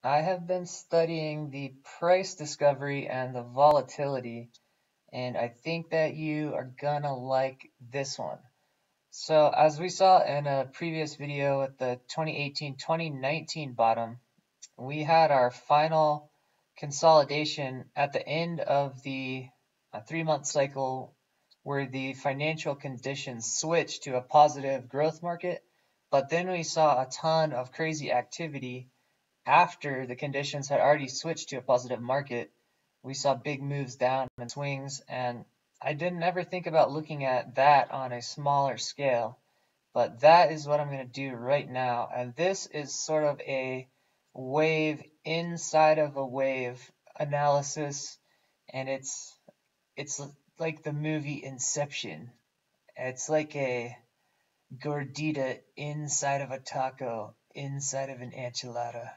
I have been studying the price discovery and the volatility, and I think that you are gonna like this one. So, as we saw in a previous video with the 2018-2019 bottom, we had our final consolidation at the end of the 3-month cycle where the financial conditions switched to a positive growth market, but then we saw a ton of crazy activity after the conditions had already switched to a positive market. We saw big moves down and swings, and I didn't ever think about looking at that on a smaller scale, but that is what I'm going to do right now. And this is sort of a wave inside of a wave analysis, and it's like the movie Inception. It's like a gordita inside of a taco, inside of an enchilada.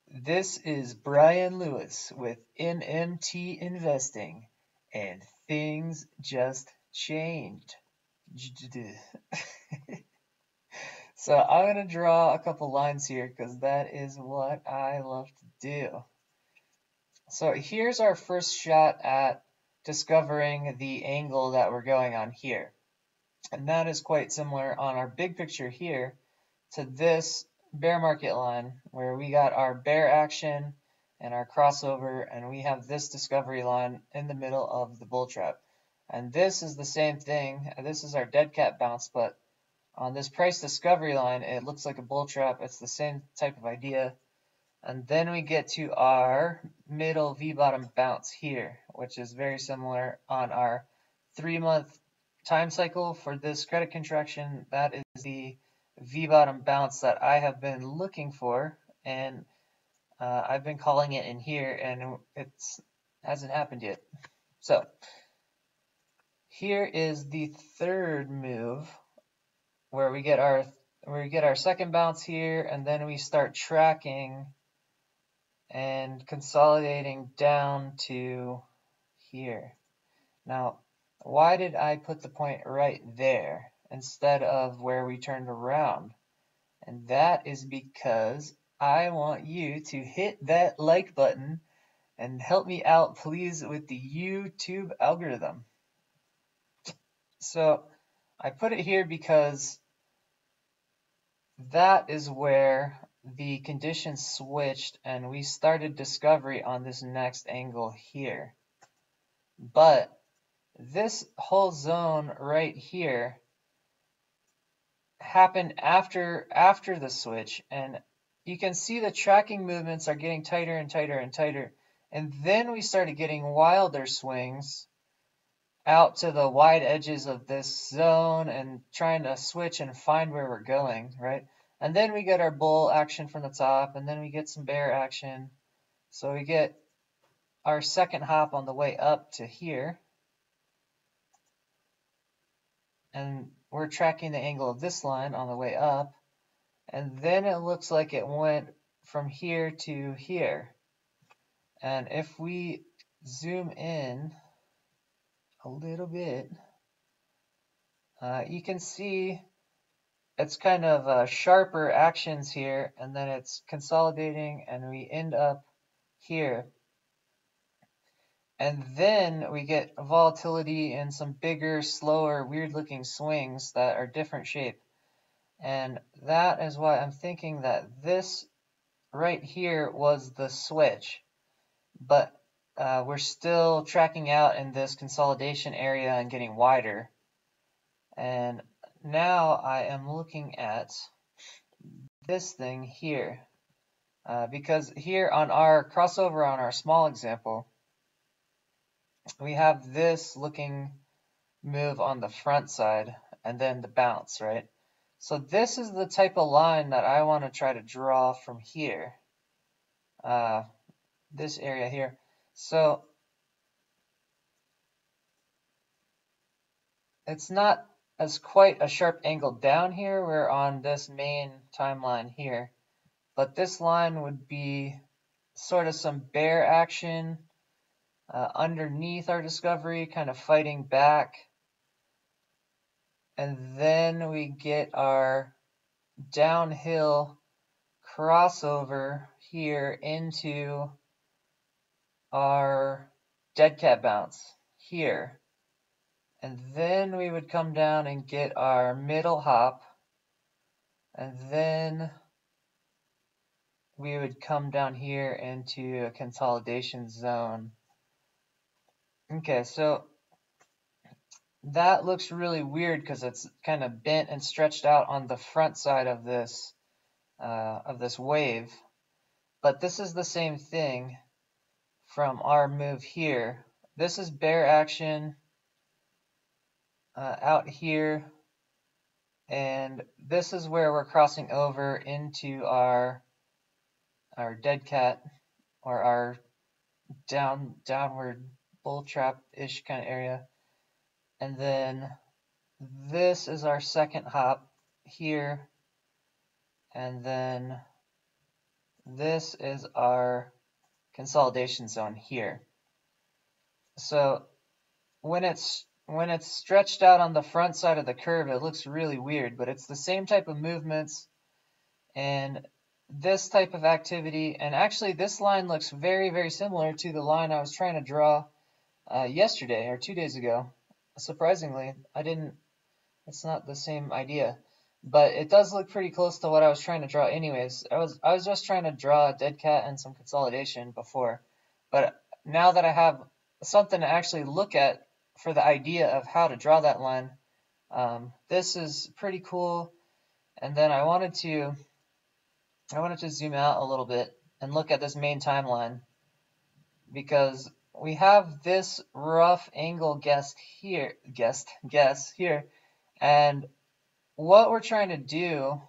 This is Brian Lewis with MMT Investing, and things just changed. So I'm going to draw a couple lines here because that is what I love to do. So here's our first shot at discovering the angle that we're going on here. And that is quite similar on our big picture here to this bear market line where we got our bear action and our crossover, and we have this discovery line in the middle of the bull trap. And this is the same thing. This is our dead cat bounce, but on this price discovery line, it looks like a bull trap. It's the same type of idea. And then we get to our middle V-bottom bounce here, which is very similar on our 3-month time cycle for this credit contraction. That is the V-bottom bounce that I have been looking for, and I've been calling it in here, and it hasn't happened yet. So here is the third move where we get our second bounce here, and then we start tracking and consolidating down to here. Now, why did I put the point right there instead of where we turned around? And that is because I want you to hit that like button and help me out, please, with the YouTube algorithm. So I put it here because that is where the conditions switched and we started discovery on this next angle here. But this whole zone right here happened after the switch, and you can see the tracking movements are getting tighter and tighter and tighter. And then we started getting wilder swings out to the wide edges of this zone and trying to switch and find where we're going, right? And then we get our bull action from the top, and then we get some bear action. So we get our second hop on the way up to here. And we're tracking the angle of this line on the way up. And then it looks like it went from here to here. And if we zoom in a little bit, you can see it's kind of sharper actions here, and then it's consolidating, and we end up here. And then we get volatility and some bigger, slower, weird-looking swings that are different shape. And that is why I'm thinking that this right here was the switch. But we're still tracking out in this consolidation area and getting wider. And now I am looking at this thing here. Because here on our crossover on our small example, we have this looking move on the front side and then the bounce, right? So this is the type of line that I want to try to draw from here. This area here. So it's not as quite a sharp angle down here. We're on this main timeline here. But this line would be sort of some bear action underneath our discovery, kind of fighting back. And then we get our downhill crossover here into our dead cat bounce here. And then we would come down and get our middle hop. And then we would come down here into a consolidation zone. Okay, so that looks really weird because it's kind of bent and stretched out on the front side of this wave. But this is the same thing from our move here. This is bear action out here, and this is where we're crossing over into our dead cat, or our downward bull trap-ish kind of area. And then this is our second hop here, and then this is our consolidation zone here. So when it's stretched out on the front side of the curve, it looks really weird, but it's the same type of movements and this type of activity. And actually this line looks very, very similar to the line I was trying to draw yesterday or 2 days ago. Surprisingly, it's not the same idea, but it does look pretty close to what I was trying to draw anyways. I was just trying to draw a dead cat and some consolidation before, but now that I have something to actually look at for the idea of how to draw that line, this is pretty cool. And then I wanted to zoom out a little bit and look at this main timeline, because we have this rough angle guess here, and what we're trying to do,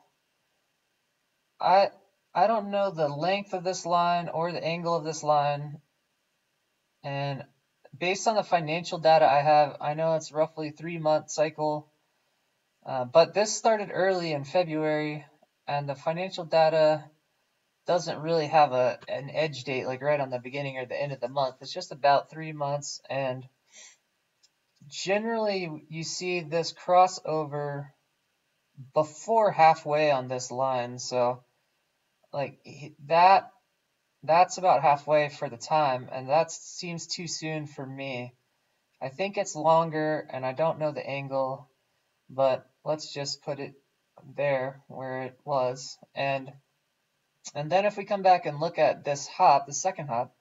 I don't know the length of this line or the angle of this line, and based on the financial data I have, I know it's roughly 3-month cycle, but this started early in February, and the financial data doesn't really have an edge date, like right on the beginning or the end of the month. It's just about 3 months, and generally you see this crossover before halfway on this line. So like that's about halfway for the time, and that seems too soon for me. I think it's longer, and I don't know the angle, but let's just put it there where it was. And then if we come back and look at this hop, the second hop,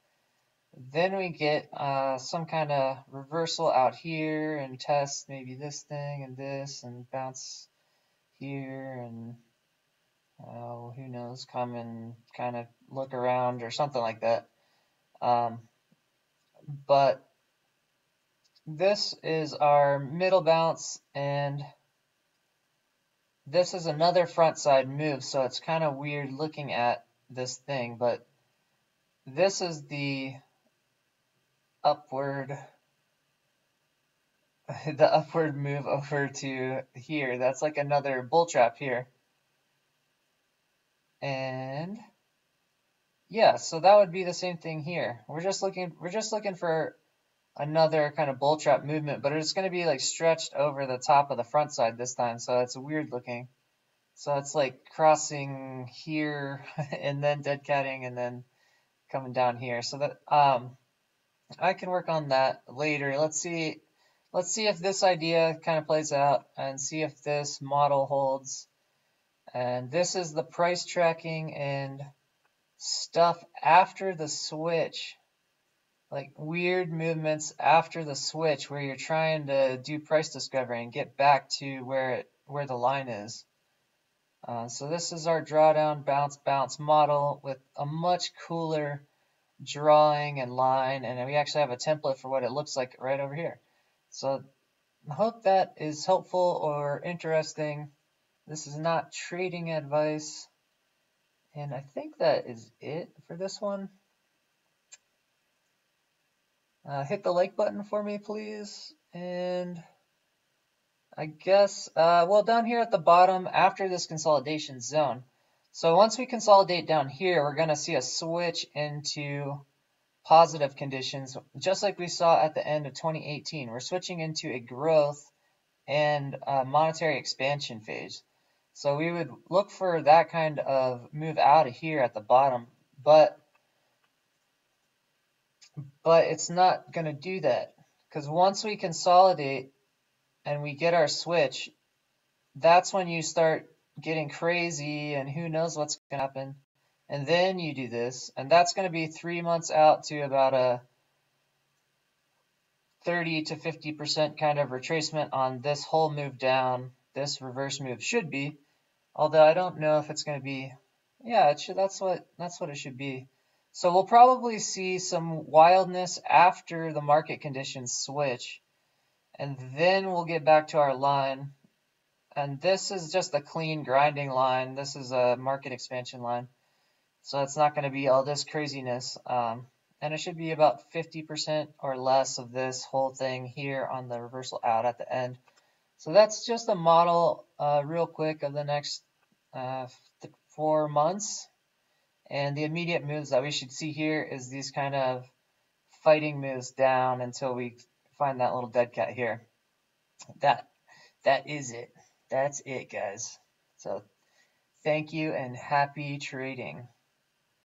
then we get some kind of reversal out here and test maybe this thing and this and bounce here, and who knows, come and kind of look around or something like that. But this is our middle bounce, and this is another front side move, so it's kind of weird looking at this thing, but this is the upward move over to here. That's like another bull trap here. And yeah, so that would be the same thing here. We're just looking for another kind of bull trap movement, but it's going to be like stretched over the top of the front side this time, so it's weird looking. So it's like crossing here and then dead catting and then coming down here. So that I can work on that later. Let's see if this idea kind of plays out and see if this model holds. And this is the price tracking and stuff after the switch, like weird movements after the switch where you're trying to do price discovery and get back to where the line is. So this is our drawdown bounce model with a much cooler drawing and line, and we actually have a template for what it looks like right over here. So I hope that is helpful or interesting. This is not trading advice, and I think that is it for this one. Hit the like button for me, please. And I guess, well, down here at the bottom, after this consolidation zone. So once we consolidate down here, we're going to see a switch into positive conditions, just like we saw at the end of 2018. We're switching into a growth and monetary expansion phase. So we would look for that kind of move out of here at the bottom, but it's not going to do that, because once we consolidate and we get our switch, that's when you start getting crazy and who knows what's going to happen. And then you do this, and that's going to be 3 months out to about a 30 to 50% kind of retracement on this whole move down. This reverse move should be, although I don't know if it's going to be. Yeah, it should. That's what it should be. So we'll probably see some wildness after the market conditions switch, and then we'll get back to our line. And this is just a clean grinding line. This is a market expansion line. So it's not going to be all this craziness. And it should be about 50% or less of this whole thing here on the reversal out at the end. So that's just a model real quick of the next 4 months. And the immediate moves that we should see here is these kind of fighting moves down until we find that little dead cat here. That is it. That's it, guys. So thank you and happy trading.